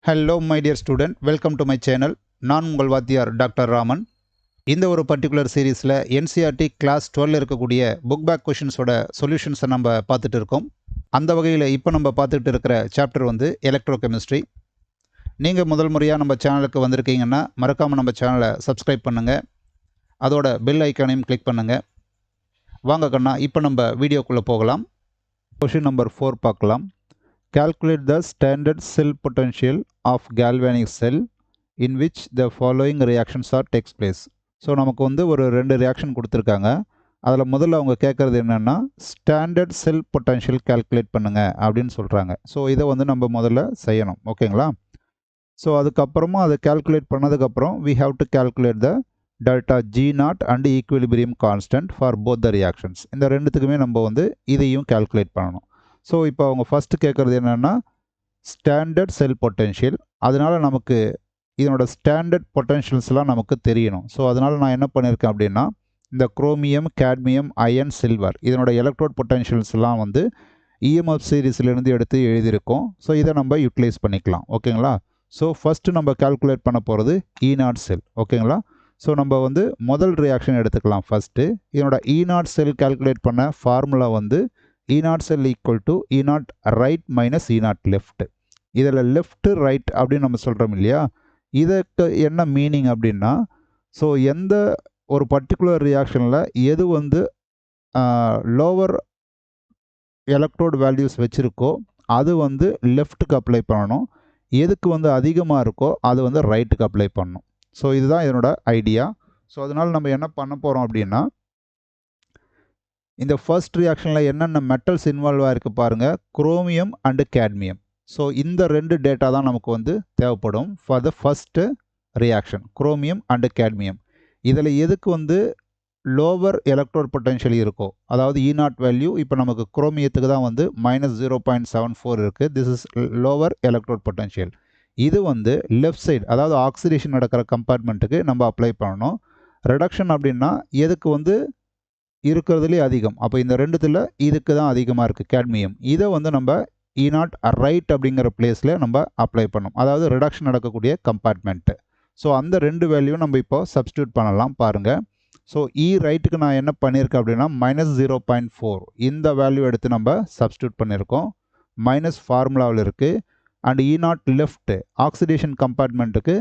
Hello my dear student, welcome to my channel. நான் உங்கள் வாத்தியார் டாக்டர் ராமன். இந்த ஒரு பர்டிகுலர் சீரீஸில் என்சிஆர்டி கிளாஸ் 12 இருக்கக்கூடிய புக் பேக் கொஷின்ஸோட சொல்யூஷன்ஸை நம்ம பார்த்துட்டு இருக்கோம். அந்த வகையில் இப்போ நம்ம பார்த்துட்டு இருக்கிற சாப்டர் வந்து எலக்ட்ரோ கெமிஸ்ட்ரி. நீங்கள் முதல் முறையாக நம்ம சேனலுக்கு வந்திருக்கீங்கன்னா மறக்காமல் நம்ம சேனலை சப்ஸ்கிரைப் பண்ணுங்கள், அதோட பெல் ஐக்கானையும் கிளிக் பண்ணுங்கள். வாங்க கண்ணா, இப்போ நம்ம வீடியோக்குள்ளே போகலாம். கொஷின் நம்பர் 4 பார்க்கலாம். Calculate the standard cell potential of galvanic cell in which the following reactions are takes place. So நமக்கு வந்து ஒரு 2 ரியாக்ஷன் கொடுத்துருக்காங்க. அதில் முதல்ல அவங்க கேட்குறது என்னென்னா ஸ்டாண்டர்ட் செல் பொட்டன்ஷியல் கால்குலேட் பண்ணுங்கள் அப்படின்னு சொல்கிறாங்க. ஸோ இதை வந்து நம்ம முதல்ல செய்யணும், ஓகேங்களா? ஸோ அதுக்கப்புறமா அதை கால்குலேட் பண்ணதுக்கப்புறம் we have to calculate the delta G0 and equilibrium constant for both the reactions. இந்த ரெண்டுத்துக்குமே நம்ம வந்து இதையும் கால்குலேட் பண்ணணும். ஸோ இப்போ அவங்க ஃபஸ்ட்டு கேட்குறது என்னென்னா ஸ்டாண்டர்ட் செல் பொட்டென்ஷியல். அதனால் நமக்கு இதனோட ஸ்டாண்டர்ட் பொட்டென்ஷியல்ஸ்லாம் நமக்கு தெரியணும். ஸோ அதனால் நான் என்ன பண்ணியிருக்கேன் அப்படின்னா இந்த குரோமியம், கேட்மியம், அயன், சில்வர் இதனோட எலக்ட்ரோட் பொட்டென்ஷியல்ஸ்லாம் வந்து இஎம்எஃப் சீரீஸ்லேருந்து எடுத்து எழுதியிருக்கோம். ஸோ இதை நம்ம யூட்டிலைஸ் பண்ணிக்கலாம், ஓகேங்களா? ஸோ ஃபஸ்ட்டு நம்ம கால்குலேட் பண்ண போகிறது E0 செல், ஓகேங்களா? ஸோ நம்ம வந்து முதல் ரியாக்ஷன் எடுத்துக்கலாம். ஃபஸ்ட்டு இதனோட E0 செல் கால்குலேட் பண்ண ஃபார்முலா வந்து E0 sell equal to E0 right minus E0 left. இதில் லெஃப்ட் ரைட் அப்படின்னு நம்ம சொல்கிறோம் இல்லையா? இதுக்கு என்ன மீனிங் அப்படின்னா, ஸோ எந்த ஒரு பர்டிகுலர் ரியாக்ஷனில் எது வந்து லோவர் எலக்ட்ரோட் வேல்யூஸ் வச்சுருக்கோ அது வந்து லெஃப்ட்டுக்கு அப்ளை பண்ணணும், எதுக்கு வந்து அதிகமாக இருக்கோ அது வந்து ரைட்டுக்கு அப்ளை பண்ணணும். ஸோ இதுதான் இதனோட ஐடியா. ஸோ அதனால் நம்ம என்ன பண்ண போகிறோம் அப்படின்னா இந்த ஃபர்ஸ்ட் ரியாக்ஷனில் என்னென்ன மெட்டல்ஸ் இன்வால்வ் ஆகிருக்கு பாருங்கள், குரோமியம் அண்டு கேட்மியம். ஸோ இந்த 2 டேட்டா தான் நமக்கு வந்து தேவைப்படும் for the first reaction, chromium and cadmium. இதில் எதுக்கு வந்து லோவர் எலக்ட்ரோட் பொட்டென்ஷியல் இருக்கோ, அதாவது E0 வேல்யூ இப்போ நமக்கு குரோமியத்துக்கு தான் வந்து -0.74 இருக்குது. This is lower electrode potential. இது வந்து லெஃப்ட் சைடு, அதாவது ஆக்சிடேஷன் நடக்கிற கம்பார்ட்மெண்ட்டுக்கு நம்ம அப்ளை பண்ணணும். ரிடக்ஷன் அப்படின்னா எதுக்கு வந்து இருக்கிறதுலே அதிகம், அப்போ இந்த ரெண்டுத்தில் இதுக்கு தான் அதிகமாக இருக்குது கேட்மியம். இதை வந்து நம்ம E0 ரைட் அப்படிங்கிற பிளேஸில் நம்ம அப்ளை பண்ணோம், அதாவது ரிடக்ஷன் நடக்கக்கூடிய கம்பார்ட்மெண்ட்டு. ஸோ அந்த 2 வேல்யூ நம்ம இப்போ சப்ஸ்டியூட் பண்ணலாம் பாருங்கள். ஸோ E ரைட்டுக்கு நான் என்ன பண்ணியிருக்கேன் அப்படின்னா -0.4 இந்த வேல்யூ எடுத்து நம்ம சப்ஸ்டியூட் பண்ணியிருக்கோம். மைனஸ் ஃபார்முலாவில் இருக்குது. அண்ட் E0 லெஃப்ட் ஆக்சிடேஷன் கம்பார்ட்மெண்ட்டுக்கு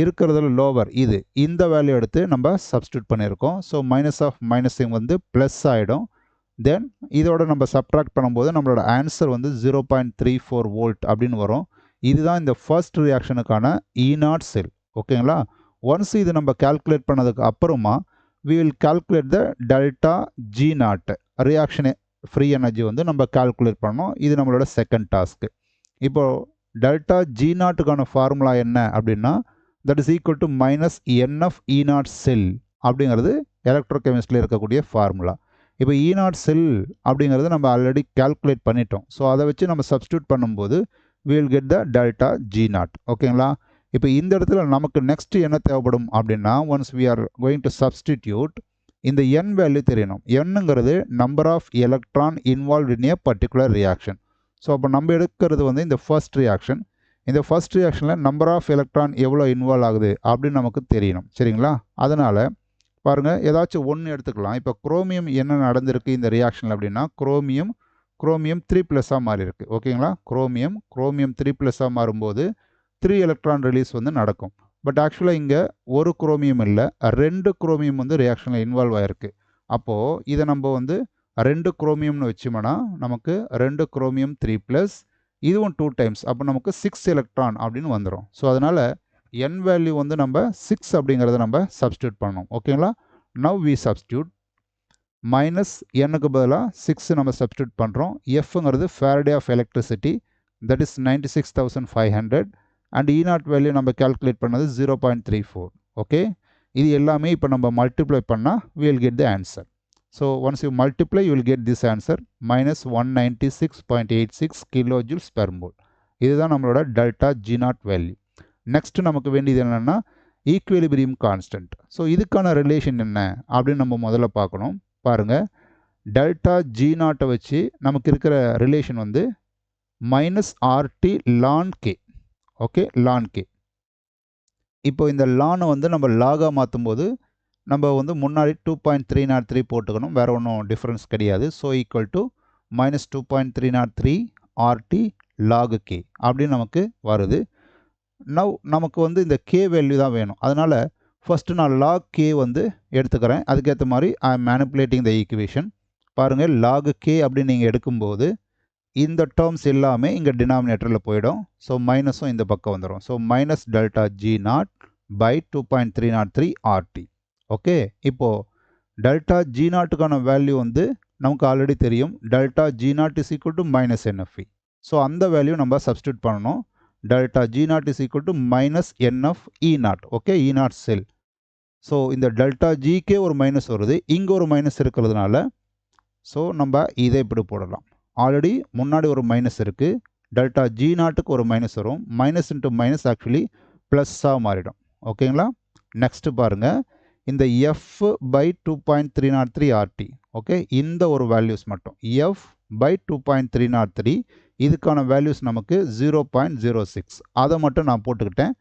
இருக்கிறதுல லோவர் இது, இந்த வேல்யூ எடுத்து நம்ம சப்ஸ்டியூட் பண்ணியிருக்கோம். ஸோ மைனஸ் ஆஃப் மைனஸிங் வந்து ப்ளஸ் ஆகிடும். தென் இதோட நம்ம சப்ட்ராக்ட் பண்ணும்போது நம்மளோட ஆன்சர் வந்து 0.34 வோல்ட் அப்படின்னு வரும். இதுதான் இந்த ஃபர்ஸ்ட் ரியாக்ஷனுக்கான E0 செல், ஓகேங்களா? ஒன்ஸ் இது நம்ம கால்குலேட் பண்ணதுக்கு அப்புறமா we will calculate the delta G0 reaction free energy வந்து நம்ம கால்குலேட் பண்ணோம். இது நம்மளோட செகண்ட் டாஸ்க்கு. இப்போது டெல்டா G0க்கான ஃபார்முலா என்ன அப்படின்னா that is equal to minus NF E0 செல் அப்படிங்கிறது எலக்ட்ரோகெமிஸ்ட்ரியில் இருக்கக்கூடிய ஃபார்முலா. இப்போ E0 செல் அப்படிங்கிறது நம்ம ஆல்ரெடி கால்குலேட் பண்ணிட்டோம். ஸோ அதை வச்சு நம்ம சப்ஸ்டியூட் பண்ணும்போது we will get the delta G0, ஓகேங்களா? இப்போ இந்த இடத்துல நமக்கு நெக்ஸ்ட் என்ன தேவைப்படும் அப்படின்னா once we are going to substitute இந்த N வேல்யூ தெரியணும். Nங்கிறது number of electron involve in a particular reaction. So அப்போ நம்ம எடுக்கிறது வந்து இந்த ஃபர்ஸ்ட் ரியாக்ஷன். இந்த ஃபர்ஸ்ட் ரியாக்ஷனில் நம்பர் ஆஃப் எலக்ட்ரான் எவ்வளோ இன்வால்வ் ஆகுது அப்படின்னு நமக்கு தெரியணும், சரிங்களா? அதனால் பாருங்கள், ஏதாச்சும் ஒன்று எடுத்துக்கலாம். இப்போ குரோமியம் என்ன நடந்திருக்கு இந்த ரியாக்ஷனில் அப்படின்னா குரோமியம் 3+ மாறி இருக்குது, ஓகேங்களா? குரோமியம் 3+ மாறும்போது 3 எலக்ட்ரான் ரிலீஸ் வந்து நடக்கும். பட் ஆக்சுவலாக இங்கே ஒரு குரோமியம் இல்லை, 2 குரோமியம் வந்து ரியாக்ஷனில் இன்வால்வ் ஆகிருக்கு. அப்போது இதை நம்ம வந்து 2 குரோமியம்னு வச்சோம்னா நமக்கு 2 குரோமியம் 3+, இதுவும் 2 டைம்ஸ், அப்போ நமக்கு 6 எலக்ட்ரான் அப்படின்னு வந்துடும். ஸோ அதனால் N வேல்யூ வந்து நம்ம 6 அப்படிங்கிறத நம்ம சப்ஸ்டியூட் பண்ணோம், ஓகேங்களா? நவ் வி சப்ஸ்டியூட் மைனஸ் Nக்கு பதிலாக 6 நம்ம சப்ஸ்டியூட் பண்ணுறோம். Fங்கிறது Faraday of electricity, that is 96,500. And E0 value நம்ம கால்குலேட் பண்ணது 0.34, ஓகே? இது எல்லாமே இப்போ நம்ம மல்டிப்ளை பண்ணால் we will get the answer. So once you multiply you will get this answer -196.86 kilojoules per mole. இதுதான் நம்மளோட டெல்டா G0 வேல்யூ. நெக்ஸ்ட் நமக்கு வேண்டியது என்னென்னா ஈக்குவலிபிரியம் கான்ஸ்டன்ட். ஸோ இதுக்கான ரிலேஷன் என்ன அப்படின்னு நம்ம முதல்ல பார்க்கணும். பாருங்கள், டெல்டா G0 வச்சு நமக்கு இருக்கிற ரிலேஷன் வந்து -RT ln K, okay ln k. இப்போ இந்த ln வந்து நம்ம லாகாக மாற்றும் போது நம்ம வந்து முன்னாடி 2.303 போட்டுக்கணும், வேறு ஒன்றும் டிஃப்ரென்ஸ் கிடையாது. So equal to minus 2.303 RT log k அப்படின்னு நமக்கு வருது. நவ் நமக்கு வந்து இந்த k வேல்யூ தான் வேணும். அதனால் ஃபஸ்ட்டு நான் log k வந்து எடுத்துக்கிறேன். அதுக்கேற்ற மாதிரி I am manipulating the equation. பாருங்கள், log k அப்படின்னு நீங்கள் எடுக்கும்போது இந்த டேர்ம்ஸ் எல்லாமே இங்கே டினாமினேட்டரில் போயிடும். ஸோ மைனஸும் இந்த பக்கம் வந்துடும். So minus delta G naught by 2.303 RT. Okay, இப்போது டெல்டா ஜி நாட்டுக்கான வேல்யூ வந்து நமக்கு ஆல்ரெடி தெரியும். Delta G naught is equal to minus nFE. So அந்த வேல்யூ நம்ம சப்ஸ்டியூட் பண்ணணும். Delta G naught is equal to minus nF E naught. Okay, E naught cell. So இந்த delta ஜிக்கே ஒரு மைனஸ் வருது, இங்கே ஒரு மைனஸ் இருக்கிறதுனால ஸோ நம்ம இதை இப்படி போடலாம். ஆல்ரெடி முன்னாடி ஒரு மைனஸ் இருக்குது, டெல்டா ஜி நாட்டுக்கு ஒரு மைனஸ் வரும். மைனஸ் இன்ட்டு மைனஸ் ஆக்சுவலி ப்ளஸ்ஸாக மாறிடும். ஓகேங்களா? நெக்ஸ்ட்டு பாருங்கள், இந்த எஃப் பை 2.303 RT. ஓகே, இந்த ஒரு வேல்யூஸ் மட்டும் எஃப் பை 2.303 இதுக்கான வேல்யூஸ் நமக்கு 0.06. அதை மட்டும் நான் போட்டுக்கிட்டேன்.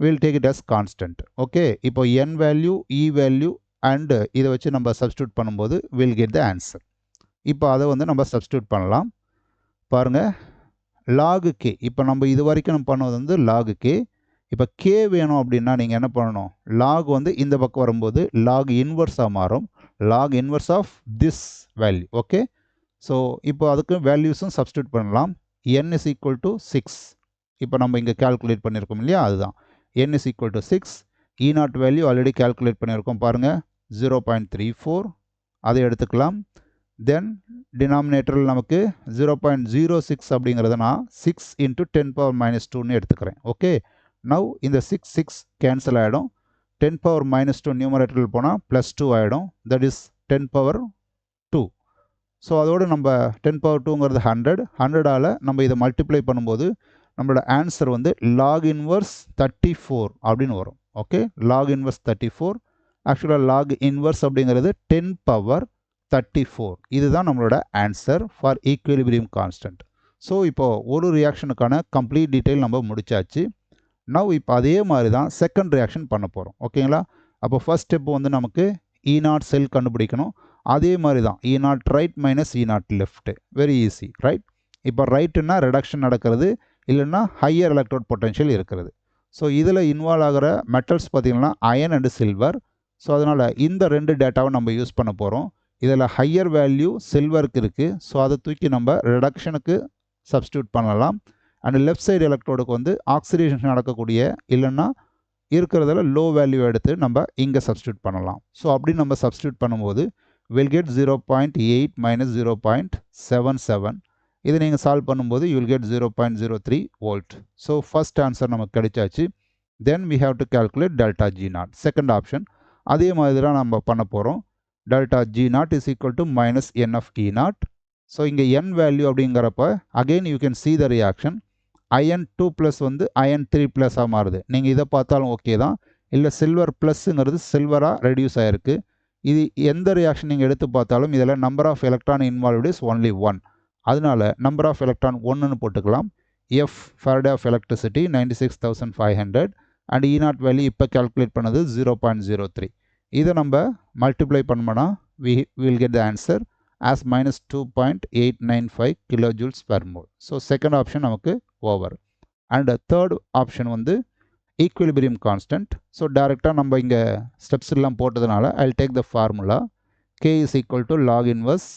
Will take it as constant. Okay, இப்போ n value, E value and இதை வச்சு நம்ம சப்ஸ்டியூட் பண்ணும்போது வில் கெட் த ஆன்சர். இப்போ அதை வந்து நம்ம சப்ஸ்டியூட் பண்ணலாம். பாருங்கள், log k. இப்போ நம்ம இது வரைக்கும் நம்ம பண்ணது வந்து log k. இப்போ k வேணும் அப்படின்னா நீங்கள் என்ன பண்ணணும், log வந்து இந்த பக்கம் வரும்போது log இன்வர்ஸாக மாறும். log inverse of this value. Okay, so இப்போ அதுக்கு வேல்யூஸும் சப்ஸ்டியூட் பண்ணலாம். n is equal to 6. இப்போ நம்ம இங்கே கால்குலேட் பண்ணியிருக்கோம் இல்லையா, அதுதான் n is equal to 6. E naught value already calculate பண்ணியிருக்கோம் பாருங்கள், 0.34. அதை எடுத்துக்கலாம். தென் டினாமினேட்டரில் நமக்கு 0.06 அப்படிங்கிறத நான் 6 இன்ட்டு 10⁻⁻2ன்னு எடுத்துக்கிறேன். ஓகே, நவ் இந்த 6 கேன்சல் ஆகிடும். 10⁻⁻2 நியூமரேட்டரில் போனால் +2 ஆகிடும். That is 10⁻2. ஸோ அதோடு நம்ம 10⁻2ங்கிறது 100ஆல் நம்ம இதை மல்டிப்ளை பண்ணும்போது நம்மளோட ஆன்சர் வந்து log இன்வர்ஸ் 34 அப்படின்னு வரும். Okay, log inverse 34. ஆக்சுவலாக log இன்வர்ஸ் அப்படிங்கிறது 10⁻34. இதுதான் நம்மளோட answer for equilibrium constant. So இப்போது ஒரு ரியாக்ஷனுக்கான கம்ப்ளீட் டீட்டெயில் நம்ம முடிச்சாச்சு. நவ் இப்போ அதே மாதிரி தான் செகண்ட் ரியாக்ஷன் பண்ண போகிறோம். ஓகேங்களா? அப்போ ஃபர்ஸ்ட் ஸ்டெப் வந்து நமக்கு இ நாட் செல் கண்டுபிடிக்கணும். அதே மாதிரி தான் E naught right minus E naught left. Very easy, right? இப்போ ரைட்டுன்னா ரிடக்ஷன் நடக்கிறது, இல்லைன்னா ஹையர் எலக்ட்ரோட் பொட்டன்ஷியல் இருக்கிறது. ஸோ இதில் இன்வால்வ் ஆகிற மெட்டல்ஸ் பார்த்திங்கன்னா அயன் அண்டு சில்வர். ஸோ அதனால் இந்த ரெண்டு டேட்டாவை நம்ம யூஸ் பண்ண போகிறோம். இதில் ஹையர் வேல்யூ சில்வருக்கு இருக்குது. ஸோ அதை தூக்கி நம்ம ரிடக்ஷனுக்கு சப்ஸ்டியூட் பண்ணலாம். அண்ட் லெஃப்ட் சைடு எலக்ட்ரோடுக்கு வந்து ஆக்சிடேஷன் நடக்கக்கூடிய இல்லைன்னா இருக்கிறதுல லோ வேல்யூ எடுத்து நம்ம இங்கே சப்ஸ்டியூட் பண்ணலாம். ஸோ அப்படி நம்ம சப்ஸ்டியூட் பண்ணும்போது வில் கெட் 0.8 மைனஸ் 0.77. இதை நீங்கள் சால்வ் பண்ணும்போது you will get 0.03 volt. So first answer நமக்கு கிடைச்சாச்சு. Then we have to calculate delta G naught. Second option அதே மாதிரி தான் நம்ம பண்ண போகிறோம். Delta G naught is equal to minus nF E naught. So இங்கே n வேல்யூ அப்படிங்கிறப்ப again you can see the reaction. Iron 2+ வந்து அயன் 3+ மாறுது. நீங்கள் இதை பார்த்தாலும் ஓகே தான். இல்லை சில்வர் ப்ளஸ்ஸுங்கிறது சில்வராக ரெடியூஸ் ஆகிருக்கு. இது எந்த ரியாக்ஷன் நீங்கள் எடுத்து பார்த்தாலும் இதில் number of electron involved is only 1. அதனால நம்பர் ஆஃப் எலக்ட்ரான் 1ன்னு போட்டுக்கலாம். F Faraday of electricity 96,500 and E naught value இப்போ கால்குலேட் பண்ணது 0.03. இதை நம்ம மல்டிப்ளை பண்ணோம்னா we will get the answer as minus 2.895 kilojoules per mole. So second option நமக்கு over. And third option வந்து equilibrium constant. So directா நம்ம இங்கே ஸ்டெப்ஸ் எல்லாம் போட்டதுனால I'll take the formula k is equal to log inverse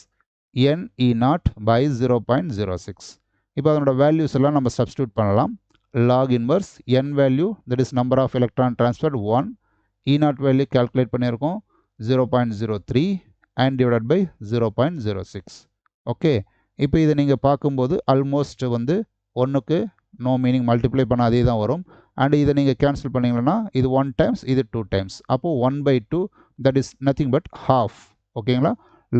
n e naught by 0.06. இப்போ அதனோட values எல்லாம் நம்ம சப்ஸ்டியூட் பண்ணலாம். log inverse n value that is number of electron transferred 1. e naught value calculate பண்ணியிருக்கோம் 0.03 and divided by 0.06. Okay, இப்போ இதை நீங்கள் பார்க்கும்போது ஆல்மோஸ்ட் வந்து 1க்கு நோ மீனிங் மல்டிப்ளை பண்ண அதே தான் வரும். அண்ட் இதை நீங்கள் கேன்சல் பண்ணிங்கன்னா இது 1 டைம்ஸ், இது 2 டைம்ஸ். அப்போது 1/2 that is nothing but half. ஓகேங்களா?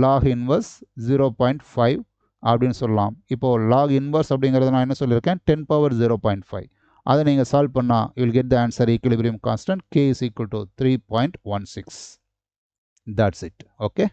log இன்வர்ஸ் 0.5 அப்படின்னு சொல்லலாம். இப்போது log இன்வர்ஸ் அப்படிங்கிறத நான் என்ன சொல்லியிருக்கேன், 10⁻0.5. அதை நீங்கள் சால்வ் பண்ணால் you will get the answer equilibrium constant k is equal to 3.16. That's it. Okay.